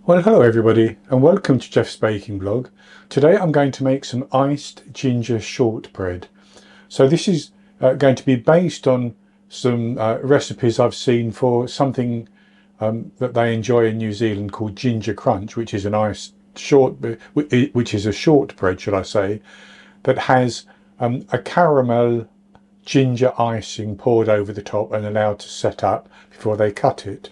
Well, hello everybody and welcome to Jeff's Baking Blog. Today I'm going to make some iced ginger shortbread. So this is going to be based on some recipes I've seen for something that they enjoy in New Zealand called ginger crunch, which is an iced which is a shortbread, should I say, that has a caramel ginger icing poured over the top and allowed to set up before they cut it.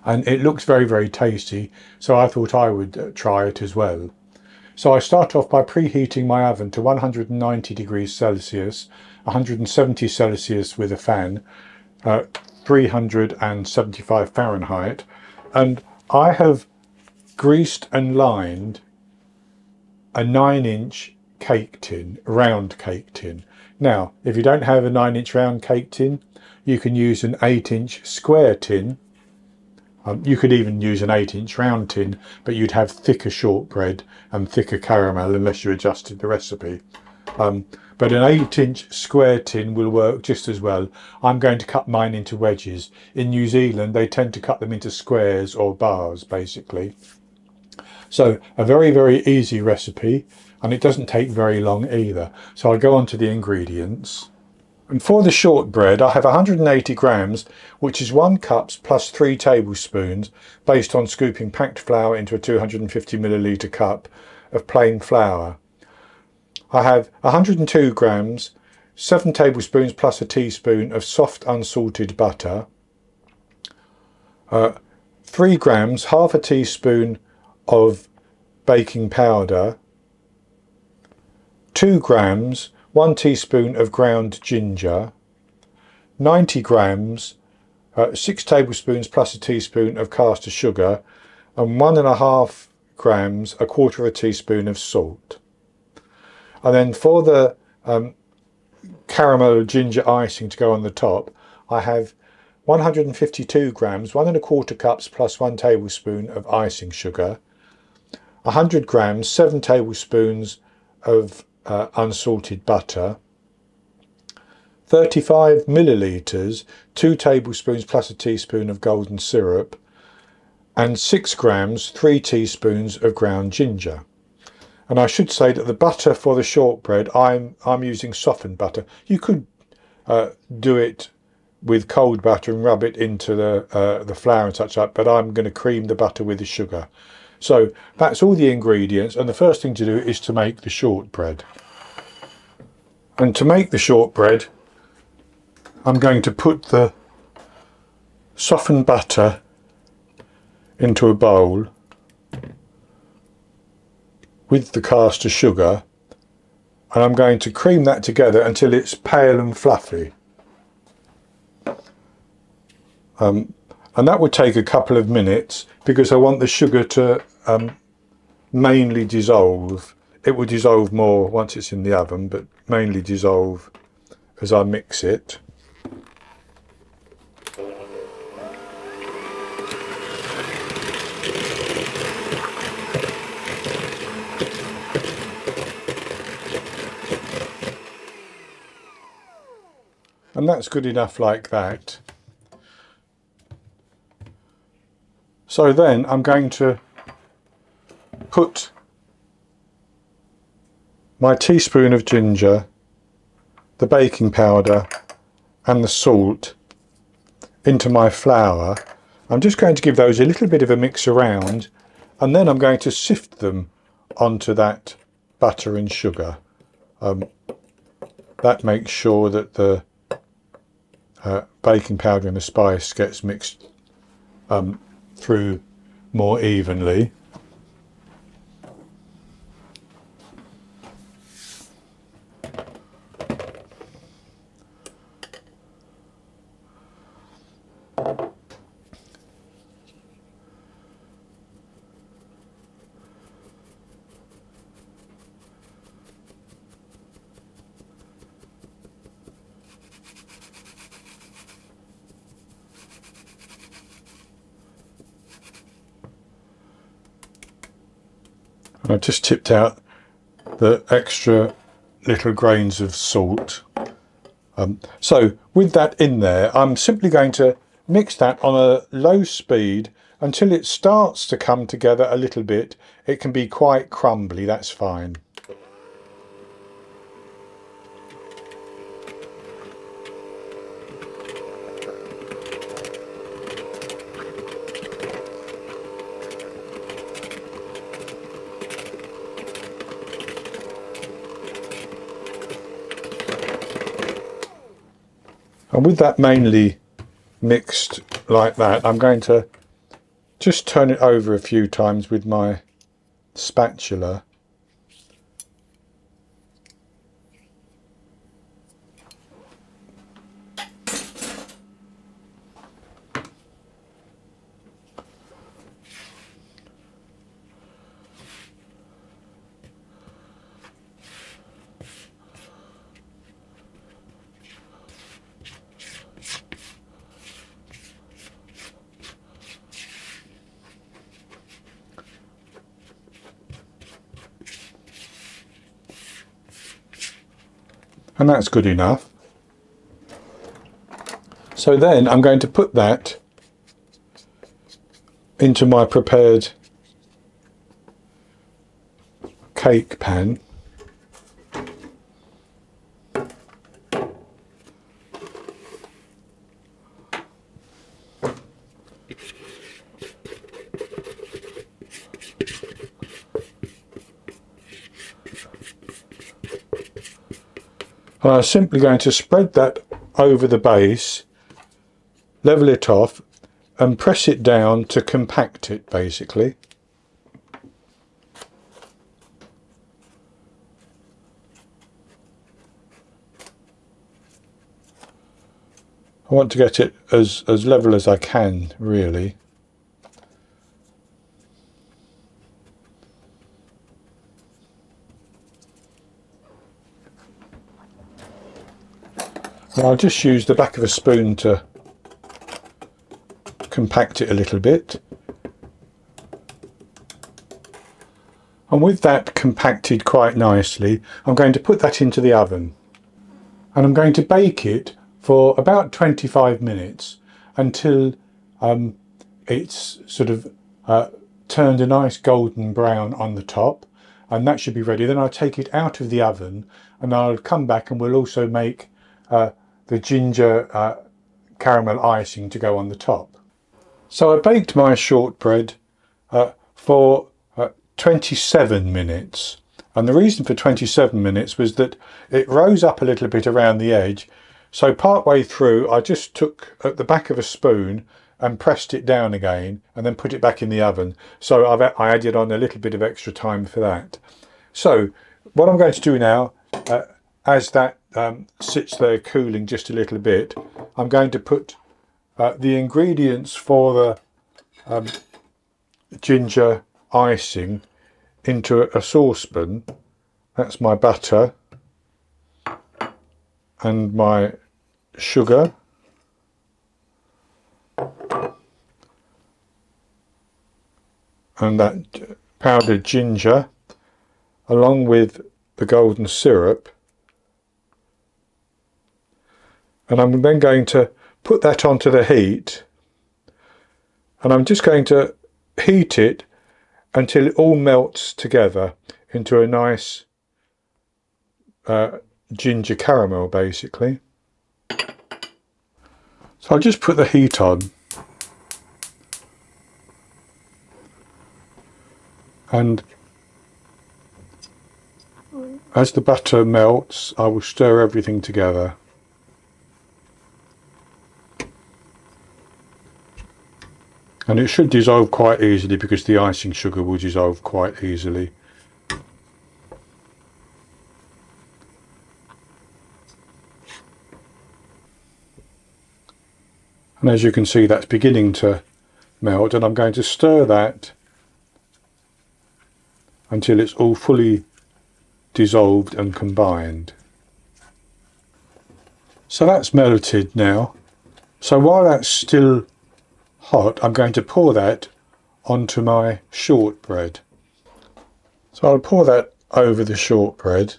And it looks very, very tasty, so I thought I would try it as well. So I start off by preheating my oven to 190 degrees Celsius, 170 Celsius with a fan, 375 Fahrenheit, and I have greased and lined a 9-inch cake tin, round cake tin. Now, if you don't have a 9-inch round cake tin, you can use an 8-inch square tin. You could even use an 8-inch round tin, but you'd have thicker shortbread and thicker caramel unless you adjusted the recipe. But an 8-inch square tin will work just as well. I'm going to cut mine into wedges. In New Zealand, they tend to cut them into squares or bars, basically. So a very, very easy recipe, and it doesn't take very long either. So I'll go on to the ingredients. And for the shortbread, I have 180 grams, which is 1 cup plus 3 tablespoons, based on scooping packed flour into a 250 milliliter cup of plain flour. I have 102 grams, 7 tablespoons plus a teaspoon of soft unsalted butter, 3 grams, half a teaspoon of baking powder, 2 grams, 1 teaspoon of ground ginger, 90 grams, 6 tablespoons plus a teaspoon of caster sugar, and 1.5 grams, a quarter of a teaspoon of salt. And then for the caramel ginger icing to go on the top, I have 152 grams, 1.25 cups plus 1 tablespoon of icing sugar, 100 grams, 7 tablespoons of unsalted butter, 35 millilitres, 2 tablespoons plus a teaspoon of golden syrup, and 6 grams, 3 teaspoons of ground ginger. And I should say that the butter for the shortbread, I'm using softened butter. You could do it with cold butter and rub it into the flour and such like, but I'm going to cream the butter with the sugar. So that's all the ingredients, and the first thing to do is to make the shortbread. And to make the shortbread, I'm going to put the softened butter into a bowl with the caster sugar, and I'm going to cream that together until it's pale and fluffy. And that would take a couple of minutes because I want the sugar to mainly dissolve. It will dissolve more once it's in the oven, but mainly dissolve as I mix it. And that's good enough like that. So then I'm going to put my teaspoon of ginger, the baking powder and the salt into my flour. I'm just going to give those a little bit of a mix around, and then I'm going to sift them onto that butter and sugar. That makes sure that the baking powder and the spice gets mixed through more evenly. And I've just tipped out the extra little grains of salt. So with that in there, I'm simply going to mix that on a low speed until it starts to come together a little bit. It can be quite crumbly, that's fine. And with that mainly mixed like that, I'm going to just turn it over a few times with my spatula. And that's good enough. So then I'm going to put that into my prepared cake pan. And I'm simply going to spread that over the base, level it off and press it down to compact it basically. I want to get it as level as I can, really. Now I'll just use the back of a spoon to compact it a little bit. And with that compacted quite nicely, I'm going to put that into the oven. And I'm going to bake it for about 25 minutes until it's sort of turned a nice golden brown on the top, and that should be ready. Then I'll take it out of the oven and I'll come back and we'll also make the ginger caramel icing to go on the top. So I baked my shortbread for 27 minutes, and the reason for 27 minutes was that it rose up a little bit around the edge. So part way through I just took at the back of a spoon and pressed it down again and then put it back in the oven. So I added on a little bit of extra time for that. So what I'm going to do now, as that sits there cooling just a little bit, I'm going to put the ingredients for the ginger icing into a saucepan. That's my butter and my sugar, and that powdered ginger, along with the golden syrup. And I'm then going to put that onto the heat, and I'm just going to heat it until it all melts together into a nice ginger caramel basically. So I'll just put the heat on, and as the butter melts I will stir everything together. And it should dissolve quite easily because the icing sugar will dissolve quite easily. And as you can see, that's beginning to melt, and I'm going to stir that until it's all fully dissolved and combined. So that's melted now. So while that's still hot, I'm going to pour that onto my shortbread. So I'll pour that over the shortbread.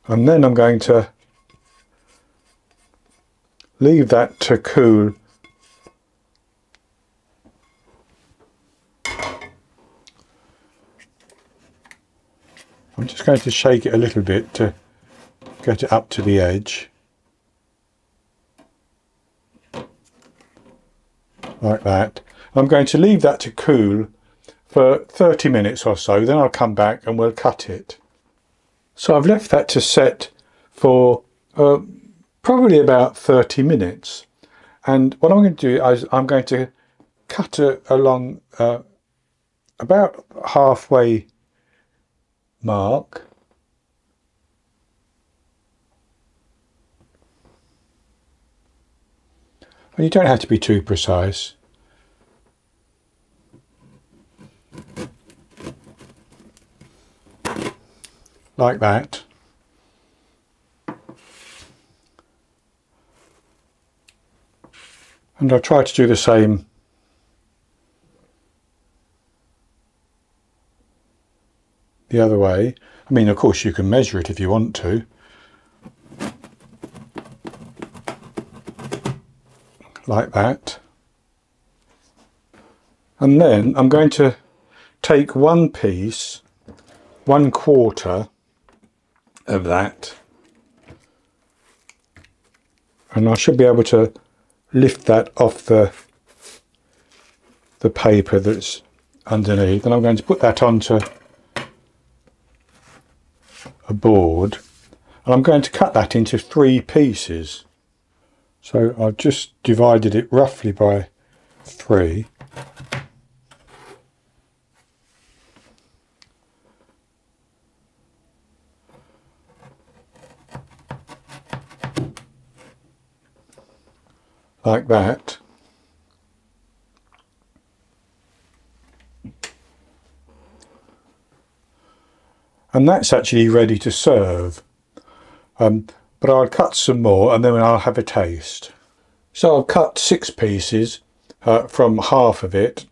And then I'm going to leave that to cool. I'm just going to shake it a little bit to get it up to the edge. Like that. I'm going to leave that to cool for 30 minutes or so, then I'll come back and we'll cut it. So I've left that to set for probably about 30 minutes. And what I'm going to do is I'm going to cut it along about halfway mark. And you don't have to be too precise. Like that. And I'll try to do the same the other way. I mean, of course you can measure it if you want to. Like that. And then I'm going to take one piece, 1/4 of that, and I should be able to lift that off the paper that's underneath, and I'm going to put that onto a board, and I'm going to cut that into 3 pieces. So I've just divided it roughly by 3. Like that. And that's actually ready to serve. But I'll cut some more and then I'll have a taste. So I've cut 6 pieces from half of it,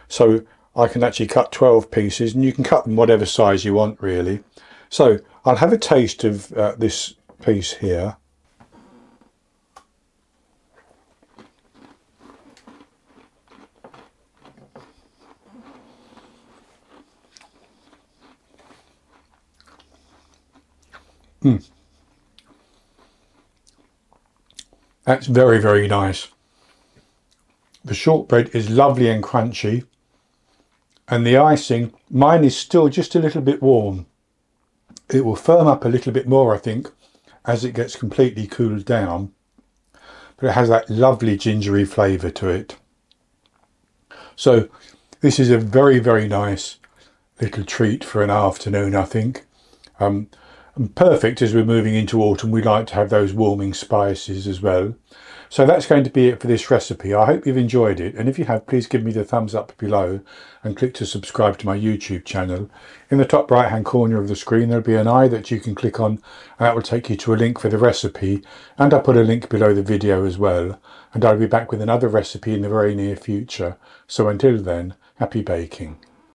so I can actually cut 12 pieces, and you can cut them whatever size you want really. So I'll have a taste of this piece here. That's very, very nice. The shortbread is lovely and crunchy, and the icing, mine is still just a little bit warm. It will firm up a little bit more, I think, as it gets completely cooled down, but it has that lovely gingery flavour to it. So this is a very, very nice little treat for an afternoon, I think. And perfect as we're moving into autumn. We like to have those warming spices as well. So that's going to be it for this recipe. I hope you've enjoyed it, and if you have, please give me the thumbs up below and click to subscribe to my YouTube channel. In the top right hand corner of the screen there'll be an eye that you can click on, and that will take you to a link for the recipe, and I'll put a link below the video as well. And I'll be back with another recipe in the very near future. So until then, happy baking.